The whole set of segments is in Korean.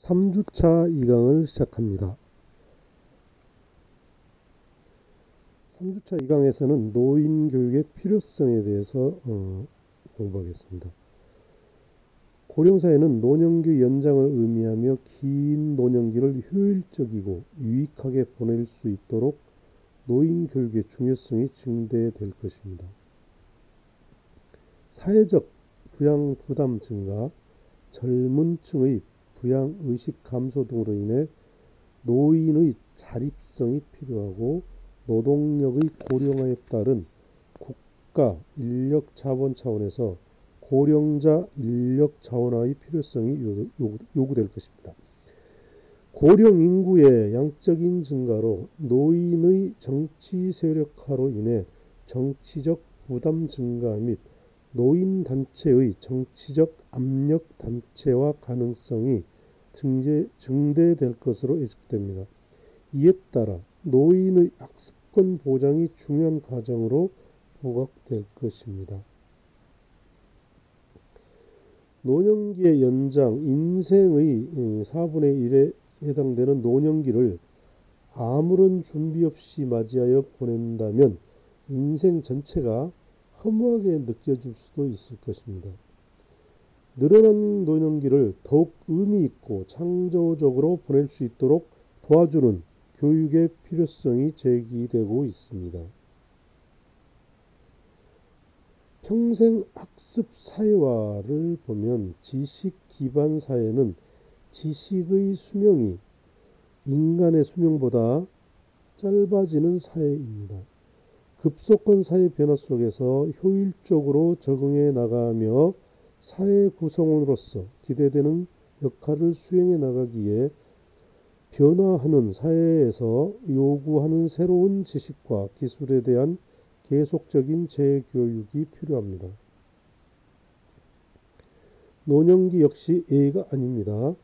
3주차 2강을 시작합니다. 3주차 2강에서는 노인 교육의 필요성에 대해서 공부하겠습니다. 고령사회는 노년기 연장을 의미하며 긴 노년기를 효율적이고 유익하게 보낼 수 있도록 노인 교육의 중요성이 증대될 것입니다. 사회적 부양 부담 증가, 젊은 층의 부양의식 감소 등으로 인해 노인의 자립성이 필요하고 노동력의 고령화에 따른 국가 인력 자본 차원에서 고령자 인력 자원화의 필요성이 요구될 것입니다. 고령 인구의 양적인 증가로 노인의 정치 세력화로 인해 정치적 부담 증가 및 노인 단체의 정치적 압력 단체화 가능성이 증대될 것으로 예측됩니다. 이에 따라 노인의 학습권 보장이 중요한 과정으로 부각될 것입니다. 노년기의 연장, 인생의 4분의 1에 해당되는 노년기를 아무런 준비 없이 맞이하여 보낸다면 인생 전체가 허무하게 느껴질 수도 있을 것입니다. 늘어난 노년기를 더욱 의미 있고 창조적으로 보낼 수 있도록 도와주는 교육의 필요성이 제기되고 있습니다. 평생 학습 사회화를 보면 지식 기반 사회는 지식의 수명이 인간의 수명보다 짧아지는 사회입니다. 급속한 사회 변화 속에서 효율적으로 적응해 나가며 사회 구성원으로서 기대되는 역할을 수행해 나가기에 변화하는 사회에서 요구하는 새로운 지식과 기술에 대한 계속적인 재교육이 필요합니다. 노년기 역시 예의가 아닙니다.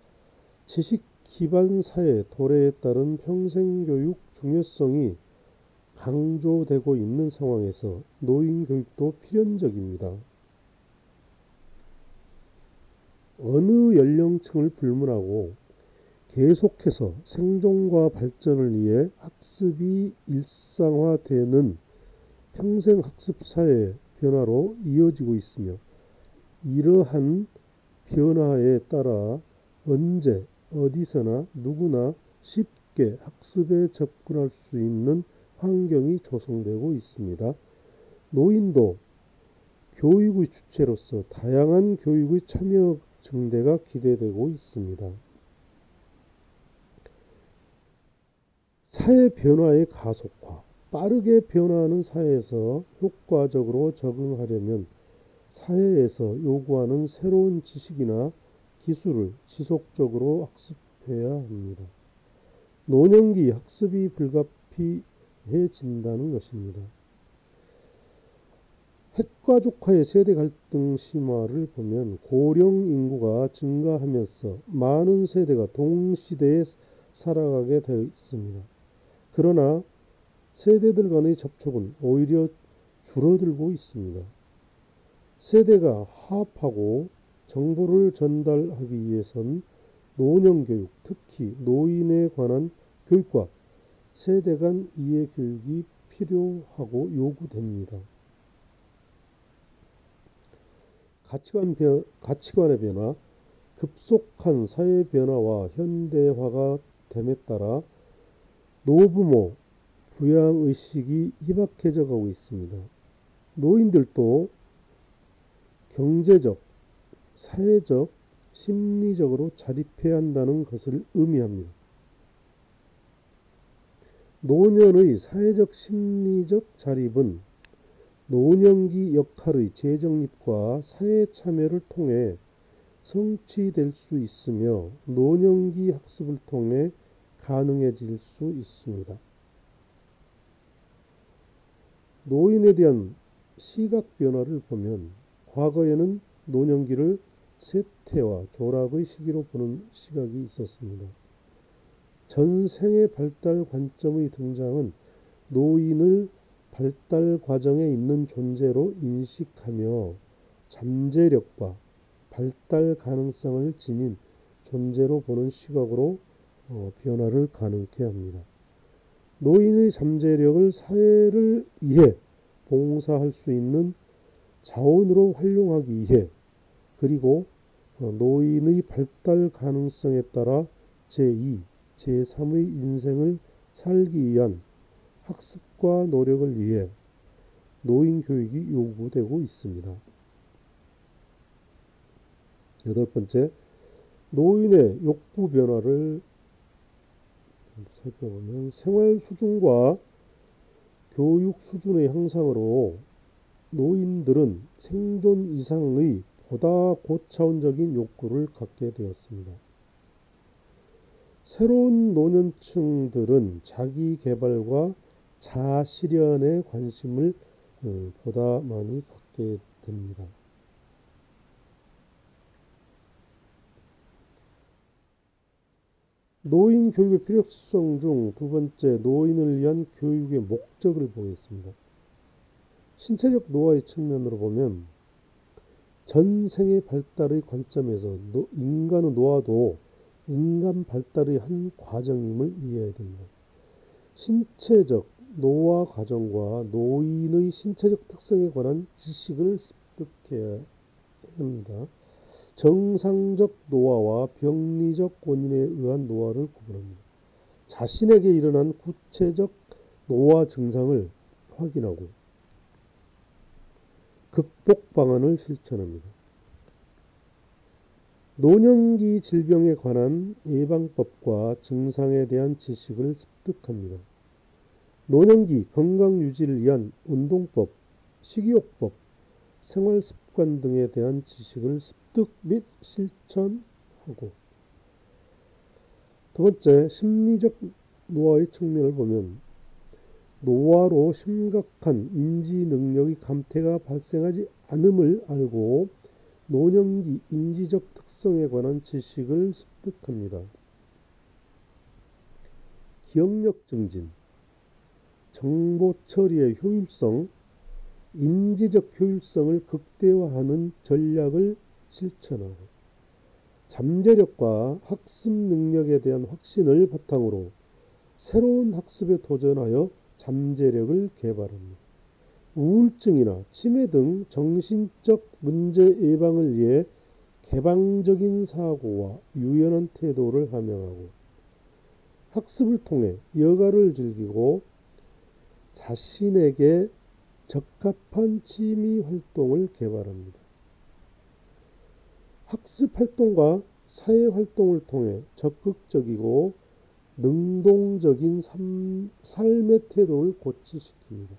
지식 기반 사회 도래에 따른 평생교육 중요성이 강조되고 있는 상황에서 노인 교육도 필연적입니다. 어느 연령층을 불문하고 계속해서 생존과 발전을 위해 학습이 일상화되는 평생학습 사회 변화로 이어지고 있으며 이러한 변화에 따라 언제 어디서나 누구나 쉽게 학습에 접근할 수 있는 환경이 조성되고 있습니다. 노인도 교육의 주체로서 다양한 교육의 참여 증대가 기대되고 있습니다. 사회 변화의 가속화, 빠르게 변화하는 사회에서 효과적으로 적응하려면 사회에서 요구하는 새로운 지식이나 기술을 지속적으로 학습해야 합니다. 노년기 학습이 불가피해진다는 것입니다. 핵가족화의 세대 갈등 심화를 보면 고령 인구가 증가하면서 많은 세대가 동시대에 살아가게 되어 있습니다. 그러나 세대들 간의 접촉은 오히려 줄어들고 있습니다. 세대가 화합하고 정보를 전달하기 위해선 노년교육, 특히 노인에 관한 교육과 세대 간 이해 교육이 필요하고 요구됩니다. 가치관의 변화, 급속한 사회 변화와 현대화가 됨에 따라 노부모, 부양의식이 희박해져 가고 있습니다. 노인들도 경제적, 사회적, 심리적으로 자립해야 한다는 것을 의미합니다. 노년의 사회적 심리적 자립은 노년기 역할의 재정립과 사회 참여를 통해 성취될 수 있으며 노년기 학습을 통해 가능해질 수 있습니다. 노인에 대한 시각 변화를 보면 과거에는 노년기를 쇠퇴와 조락의 시기로 보는 시각이 있었습니다. 전생의 발달 관점의 등장은 노인을 발달 과정에 있는 존재로 인식하며 잠재력과 발달 가능성을 지닌 존재로 보는 시각으로 변화를 가능케 합니다. 노인의 잠재력을 사회를 위해 봉사할 수 있는 자원으로 활용하기 위해, 그리고 노인의 발달 가능성에 따라 제2, 제3의 인생을 살기 위한 학습과 노력을 위해 노인 교육이 요구되고 있습니다. 여덟 번째, 노인의 욕구 변화를 살펴보면 생활 수준과 교육 수준의 향상으로 노인들은 생존 이상의 보다 고차원적인 욕구를 갖게 되었습니다. 새로운 노년층들은 자기 개발과 자아실현에 관심을 보다 많이 갖게 됩니다. 노인 교육의 필요성 중 두 번째, 노인을 위한 교육의 목적을 보겠습니다. 신체적 노화의 측면으로 보면 전 생의 발달의 관점에서 인간의 노화도 인간 발달의 한 과정임을 이해해야 됩니다. 신체적 노화 과정과 노인의 신체적 특성에 관한 지식을 습득해야 합니다. 정상적 노화와 병리적 원인에 의한 노화를 구분합니다. 자신에게 일어난 구체적 노화 증상을 확인하고 극복 방안을 실천합니다. 노년기 질병에 관한 예방법과 증상에 대한 지식을 습득합니다. 노년기 건강 유지를 위한 운동법, 식이요법, 생활습관 등에 대한 지식을 습득 및 실천하고, 두 번째, 심리적 노화의 측면을 보면 노화로 심각한 인지 능력의 감퇴가 발생하지 않음을 알고 노년기 인지적 특성에 관한 지식을 습득합니다. 기억력 증진, 정보 처리의 효율성, 인지적 효율성을 극대화하는 전략을 실천하고, 잠재력과 학습 능력에 대한 확신을 바탕으로 새로운 학습에 도전하여 잠재력을 개발합니다. 우울증이나 치매 등 정신적 문제 예방을 위해 개방적인 사고와 유연한 태도를 함양하고, 학습을 통해 여가를 즐기고 자신에게 적합한 취미 활동을 개발합니다. 학습 활동과 사회 활동을 통해 적극적이고 능동적인 삶의 태도를 고취시킵니다.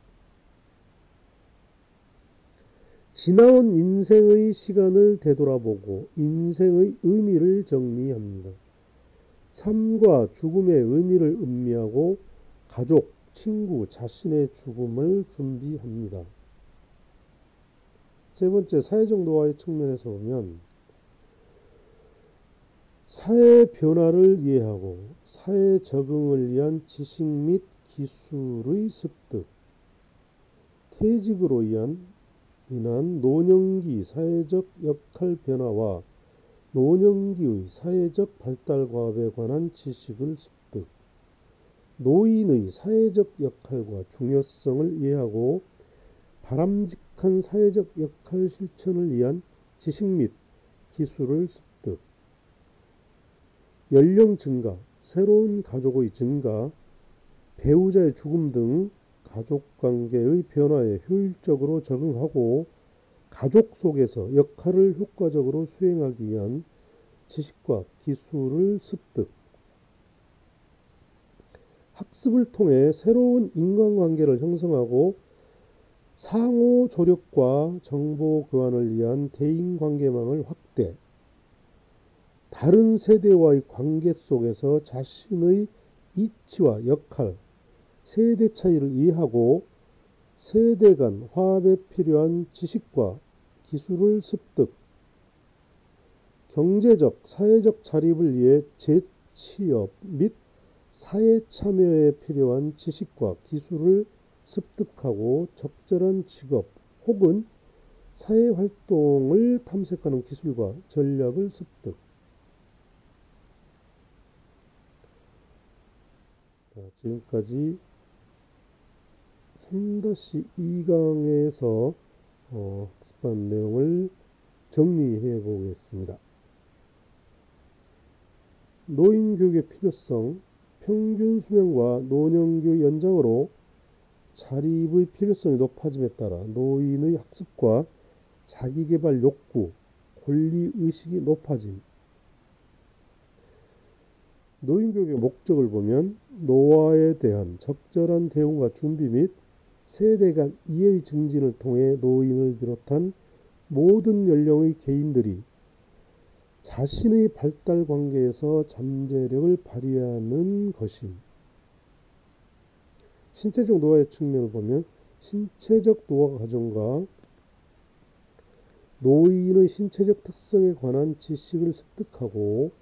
지나온 인생의 시간을 되돌아보고 인생의 의미를 정리합니다. 삶과 죽음의 의미를 음미하고 가족, 친구, 자신의 죽음을 준비합니다. 세 번째, 사회적 노화의 측면에서 보면 사회 변화를 이해하고 사회 적응을 위한 지식 및 기술의 습득, 퇴직으로 인한 노년기 사회적 역할 변화와 노년기의 사회적 발달 과업에 관한 지식을 습득, 노인의 사회적 역할과 중요성을 이해하고 바람직한 사회적 역할 실천을 위한 지식 및 기술을 습득, 연령 증가, 새로운 가족의 증가, 배우자의 죽음 등 가족관계의 변화에 효율적으로 적응하고 가족 속에서 역할을 효과적으로 수행하기 위한 지식과 기술을 습득, 학습을 통해 새로운 인간관계를 형성하고 상호 조력과 정보 교환을 위한 대인관계망을 확대, 다른 세대와의 관계 속에서 자신의 이치와 역할, 세대 차이를 이해하고 세대 간 화합에 필요한 지식과 기술을 습득, 경제적, 사회적 자립을 위해 재취업 및 사회 참여에 필요한 지식과 기술을 습득하고 적절한 직업 혹은 사회 활동을 탐색하는 기술과 전략을 습득. 자, 지금까지 3-2강에서 학습한 내용을 정리해 보겠습니다. 노인교육의 필요성, 평균 수명과 노년교육 연장으로 자립의 필요성이 높아짐에 따라 노인의 학습과 자기계발 욕구, 권리의식이 높아짐. 노인교육의 목적을 보면 노화에 대한 적절한 대응과 준비 및 세대 간 이해의 증진을 통해 노인을 비롯한 모든 연령의 개인들이 자신의 발달 관계에서 잠재력을 발휘하는 것임. 신체적 노화의 측면을 보면 신체적 노화 과정과 노인의 신체적 특성에 관한 지식을 습득하고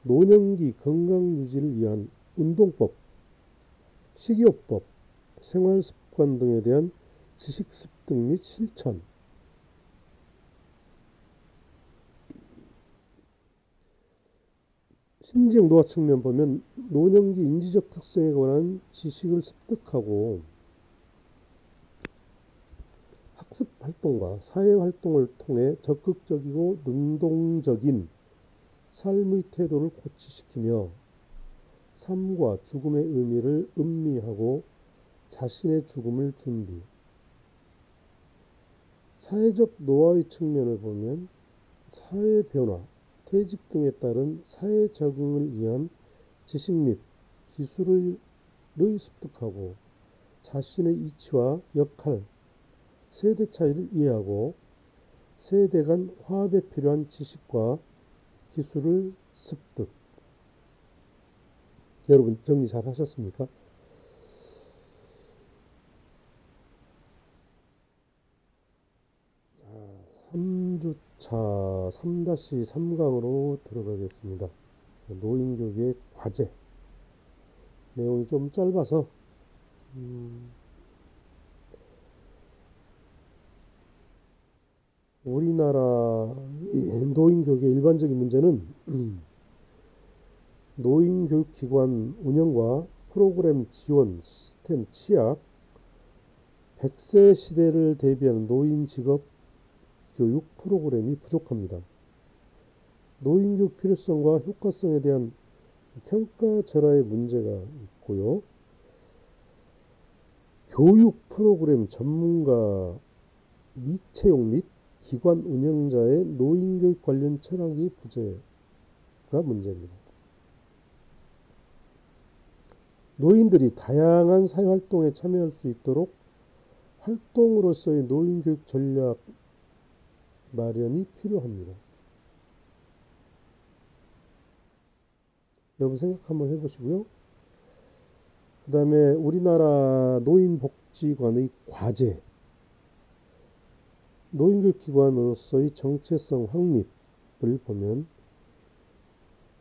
노년기 건강 유지를 위한 운동법, 식이요법, 생활습관 등에 대한 지식 습득 및 실천, 심리적 노화 측면 보면 노년기 인지적 특성에 관한 지식을 습득하고 학습 활동과 사회 활동을 통해 적극적이고 능동적인 삶의 태도를 고취시키며 삶과 죽음의 의미를 음미하고 자신의 죽음을 준비. 사회적 노화의 측면을 보면 사회 변화, 퇴직 등에 따른 사회 적응을 위한 지식 및 기술을 습득하고 자신의 이치와 역할, 세대 차이를 이해하고 세대 간 화합에 필요한 지식과 기술을 습득. 여러분 정리 잘 하셨습니까? 3주차 3-3강으로 들어가겠습니다. 노인교육의 과제. 내용이 좀 짧아서 우리나라 노인교육의 일반적인 문제는 노인교육기관 운영과 프로그램 지원 시스템 취약, 100세 시대를 대비하는 노인 직업 교육 프로그램이 부족합니다. 노인교육 필요성과 효과성에 대한 평가절하의 문제가 있고요. 교육 프로그램 전문가 미채용 및 기관 운영자의 노인교육 관련 철학이 부재가 문제입니다. 노인들이 다양한 사회활동에 참여할 수 있도록 활동으로서의 노인교육 전략 마련이 필요합니다. 여러분 생각 한번 해보시고요. 그 다음에 우리나라 노인복지관의 과제, 노인교육기관으로서의 정체성 확립을 보면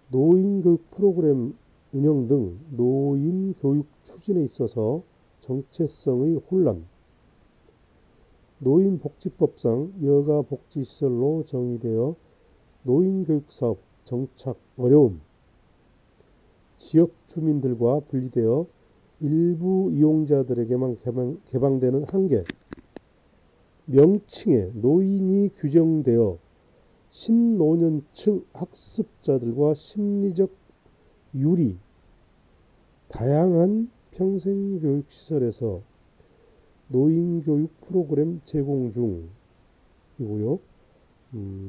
노인교육 프로그램 운영 등 노인교육 추진에 있어서 정체성의 혼란, 노인복지법상 여가복지시설로 정의되어 노인교육사업 정착 어려움, 지역 주민들과 분리되어 일부 이용자들에게만 개방되는 한계, 명칭에 노인이 규정되어 신노년층 학습자들과 심리적 유리, 다양한 평생교육시설에서 노인교육 프로그램 제공 중이고요.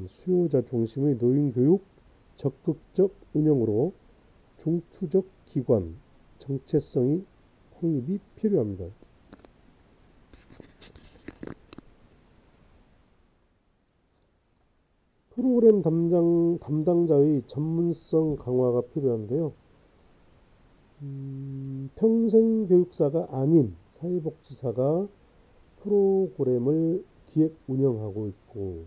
수요자 중심의 노인교육 적극적 운영으로 중추적 기관 정체성이 확립이 필요합니다. 프로그램 담당자의 전문성 강화가 필요한데요. 평생교육사가 아닌 사회복지사가 프로그램을 기획 운영하고 있고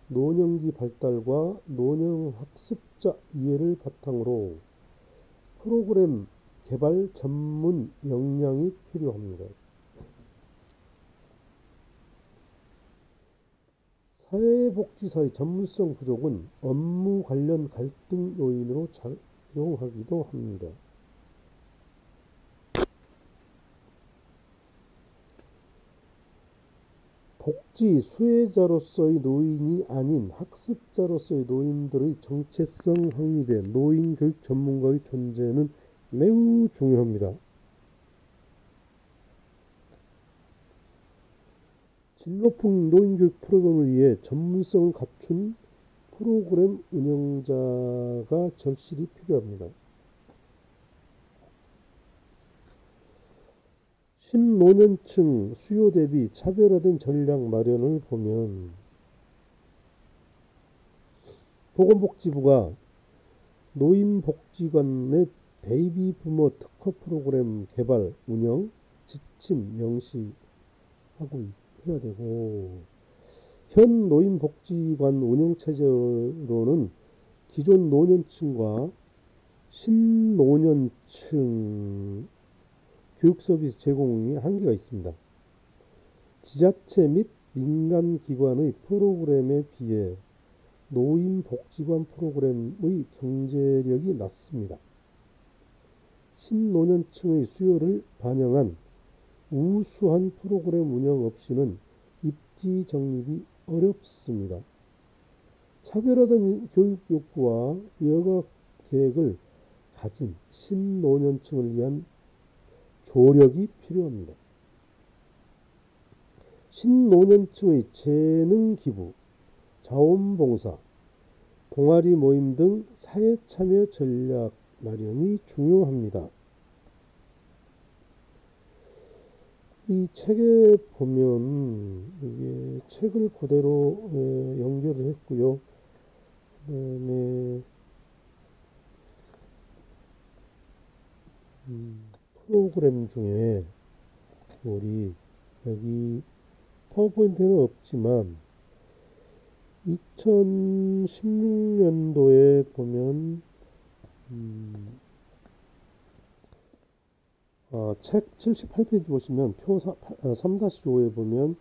노년기 발달과 노년 학습자 이해를 바탕으로 프로그램 개발 전문 역량이 필요합니다. 사회복지사의 전문성 부족은 업무 관련 갈등 요인으로 작용하기도 합니다. 복지 수혜자로서의 노인이 아닌 학습자로서의 노인들의 정체성 확립에 노인교육 전문가의 존재는 매우 중요합니다. 질 높은 노인교육 프로그램을 위해 전문성을 갖춘 프로그램 운영자가 절실히 필요합니다. 신노년층 수요 대비 차별화된 전략 마련을 보면 보건복지부가 노인복지관의 베이비 부머 특화 프로그램 개발, 운영, 지침 명시하고 해야 되고, 현 노인복지관 운영체제로는 기존 노년층과 신노년층 교육 서비스 제공에 한계가 있습니다. 지자체 및 민간기관의 프로그램에 비해 노인복지관 프로그램의 경제력이 낮습니다. 신노년층의 수요를 반영한 우수한 프로그램 운영 없이는 입지 정립이 어렵습니다. 차별화된 교육 욕구와 여가 계획을 가진 신노년층을 위한 조력이 필요합니다. 신노년층의 재능 기부, 자원봉사, 동아리 모임 등 사회참여 전략 마련이 중요합니다. 이 책에 보면 이게 책을 그대로 연결을 했고요. 그다음에 프로그램 중에 우리 여기 파워포인트는 없지만 2016년도에 보면 책 78페이지 보시면 표 3-5에 보면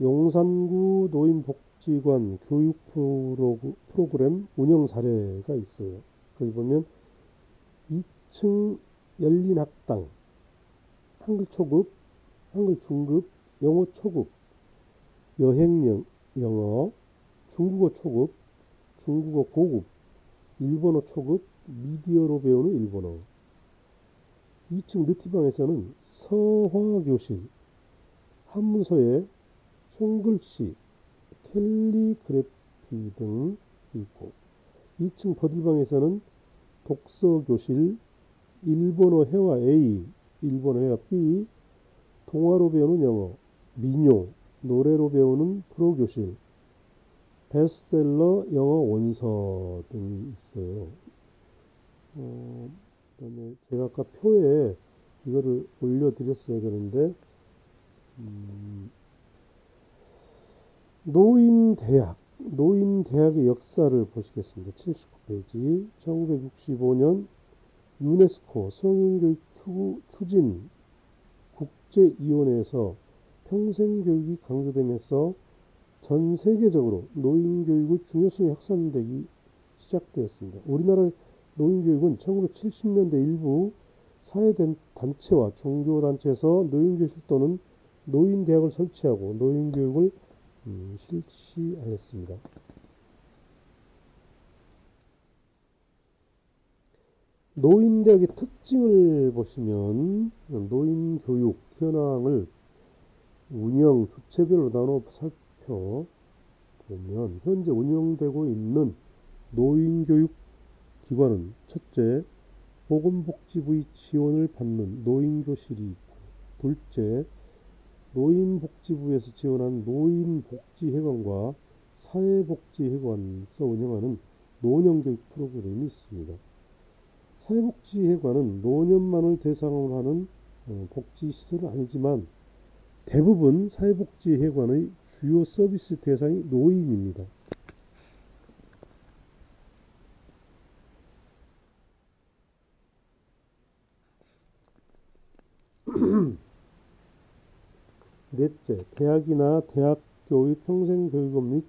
용산구 노인복지관 교육 프로그램 운영 사례가 있어요. 거기 보면 2층 열린 학당, 한글 초급, 한글 중급, 영어 초급, 여행 영어, 중국어 초급, 중국어 고급, 일본어 초급, 미디어로 배우는 일본어. 2층 느티방에서는 서화교실, 한문서에 손글씨, 캘리그래피 등 있고, 2층 버들방에서는 독서교실, 일본어 회화 A, 일본어 회화 B, 동화로 배우는 영어, 민요, 노래로 배우는 프로교실, 베스트셀러 영어 원서 등이 있어요. 그다음에 제가 아까 표에 이거를 올려드렸어야 되는데, 노인대학의 역사를 보시겠습니다. 79페이지. 1965년 유네스코 성인교육 추진 국제위원회에서 평생교육이 강조되면서 전 세계적으로 노인교육의 중요성이 확산되기 시작되었습니다. 우리나라 노인교육은 1970년대 일부 사회단체와 종교단체에서 노인교실 또는 노인대학을 설치하고 노인교육을 실시하였습니다. 노인대학의 특징을 보시면 노인교육 현황을 운영 주체별로 나눠 살펴보면 현재 운영되고 있는 노인교육 기관은 첫째, 보건복지부의 지원을 받는 노인교실이 있고, 둘째, 노인복지부에서 지원하는 노인복지회관과 사회복지회관에서 운영하는 노년교육 프로그램이 있습니다. 사회복지회관은 노년만을 대상으로 하는 복지시설은 아니지만 대부분 사회복지회관의 주요 서비스 대상이 노인입니다. 넷째, 대학이나 대학교의 평생교육원 및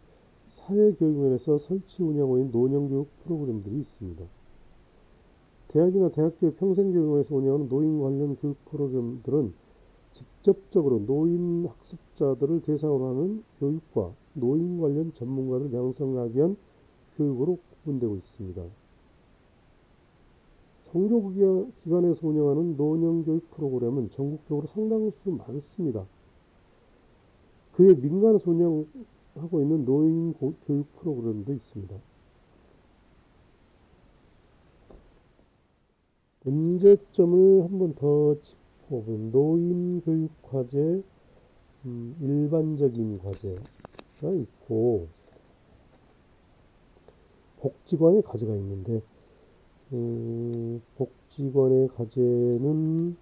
사회교육원에서 설치 운영하고 있는 노년교육 프로그램들이 있습니다. 대학이나 대학교의 평생교육원에서 운영하는 노인 관련 교육 프로그램들은 직접적으로 노인 학습자들을 대상으로 하는 교육과 노인 관련 전문가를 양성하기 위한 교육으로 구분되고 있습니다. 종교기관에서 운영하는 노년교육 프로그램은 전국적으로 상당수 많습니다. 그에 민간에서 운영하고 있는 노인 교육 프로그램도 있습니다. 문제점을 한 번 더 짚어보면 노인 교육 과제, 일반적인 과제가 있고 복지관의 과제가 있는데 복지관의 과제는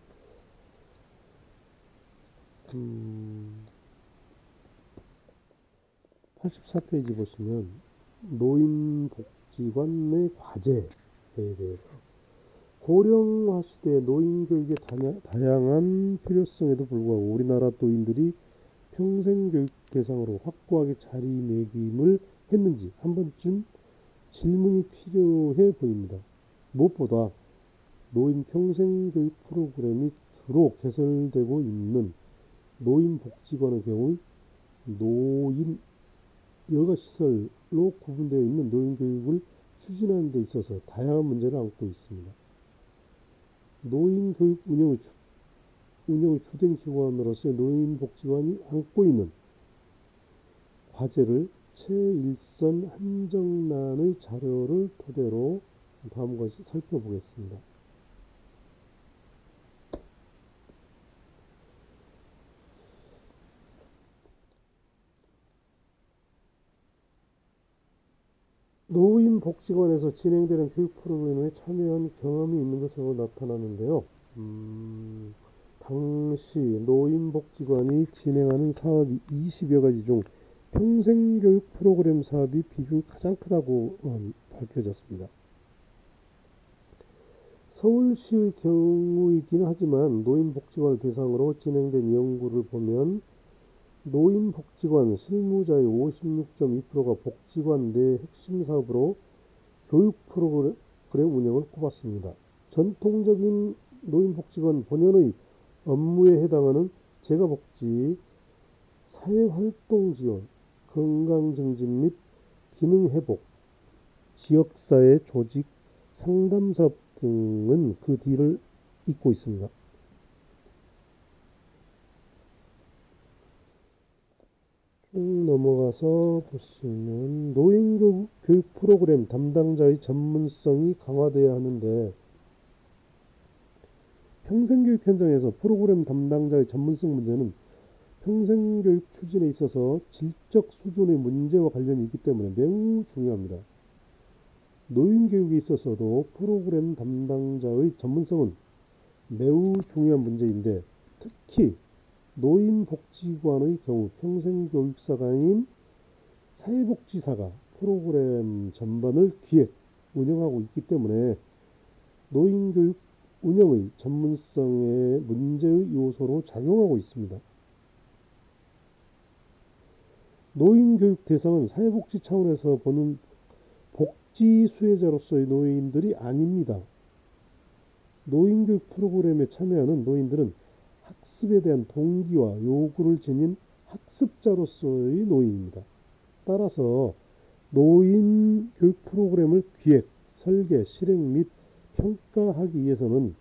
84페이지 보시면 노인복지관의 과제에 대해서 고령화 시대의 노인교육의 다양한 필요성에도 불구하고 우리나라 노인들이 평생교육 대상으로 확고하게 자리매김을 했는지 한 번쯤 질문이 필요해 보입니다. 무엇보다 노인 평생교육 프로그램이 주로 개설되고 있는 노인복지관의 경우 노인 여가시설로 구분되어 있는 노인교육을 추진하는 데 있어서 다양한 문제를 안고 있습니다. 노인교육 운영의 주된 기관으로서 노인복지관이 안고 있는 과제를 최일선 한정란의 자료를 토대로 다음과 같이 살펴보겠습니다. 노인복지관에서 진행되는 교육 프로그램에 참여한 경험이 있는 것으로 나타나는데요. 당시 노인복지관이 진행하는 사업이 20여 가지 중 평생교육 프로그램 사업이 비중이 가장 크다고 밝혀졌습니다. 서울시의 경우이긴 하지만 노인복지관을 대상으로 진행된 연구를 보면 노인복지관 실무자의 56.2%가 복지관 내 핵심 사업으로 교육 프로그램 운영을 꼽았습니다. 전통적인 노인복지관 본연의 업무에 해당하는 재가복지, 사회활동 지원, 건강증진 및 기능회복, 지역사회 조직, 상담사업 등은 그 뒤를 잇고 있습니다. 쭉 넘어가서 보시면 노인교육 프로그램 담당자의 전문성이 강화되어야 하는데 평생교육 현장에서 프로그램 담당자의 전문성 문제는 평생교육 추진에 있어서 질적 수준의 문제와 관련이 있기 때문에 매우 중요합니다. 노인교육에 있어서도 프로그램 담당자의 전문성은 매우 중요한 문제인데 특히 노인복지관의 경우 평생교육사가 아닌 사회복지사가 프로그램 전반을 기획, 운영하고 있기 때문에 노인교육 운영의 전문성에 문제의 요소로 작용하고 있습니다. 노인교육 대상은 사회복지 차원에서 보는 복지 수혜자로서의 노인들이 아닙니다. 노인교육 프로그램에 참여하는 노인들은 학습에 대한 동기와 요구를 지닌 학습자로서의 노인입니다. 따라서 노인 교육 프로그램을 기획, 설계, 실행 및 평가하기 위해서는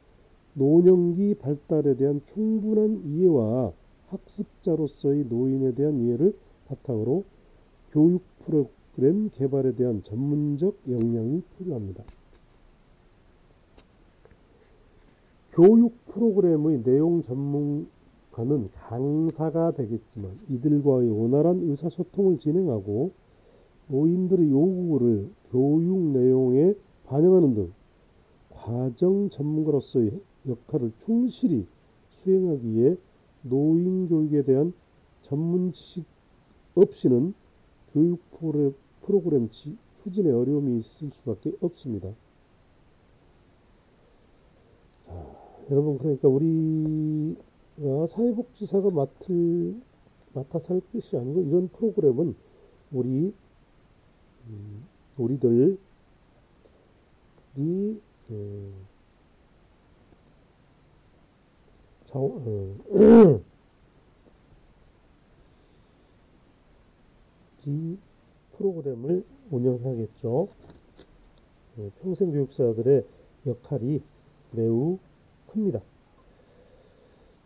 노년기 발달에 대한 충분한 이해와 학습자로서의 노인에 대한 이해를 바탕으로 교육 프로그램 개발에 대한 전문적 역량이 필요합니다. 교육 프로그램의 내용 전문가는 강사가 되겠지만 이들과의 원활한 의사소통을 진행하고 노인들의 요구를 교육 내용에 반영하는 등 과정 전문가로서의 역할을 충실히 수행하기 위해 노인교육에 대한 전문 지식 없이는 교육 프로그램 추진에 어려움이 있을 수밖에 없습니다. 여러분, 그러니까 우리가 사회복지사가 맡아서 할 것이 아니고 이런 프로그램은 우리들이 이 프로그램을 운영하겠죠. 평생교육사들의 역할이 매우 큽니다.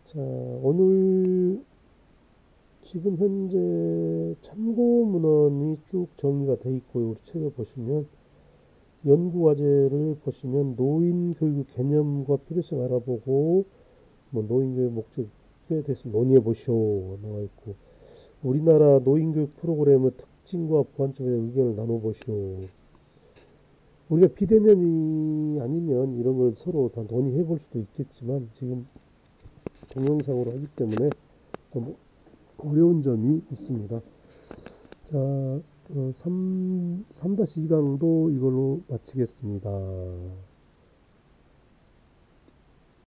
자, 오늘 지금 현재 참고 문헌이 쭉 정리가 돼 있고요. 우리 책에 보시면 연구과제를 보시면 노인교육 개념과 필요성 알아보고 뭐 노인교육 목적에 대해서 논의해 보시오 나와 있고, 우리나라 노인교육 프로그램의 특징과 보완점에 대한 의견을 나눠보시오. 우리가 비대면이 아니면 이런 걸 서로 다 논의해 볼 수도 있겠지만 지금 동영상으로 하기 때문에 좀 어려운 점이 있습니다. 자, 3-2강도 이걸로 마치겠습니다.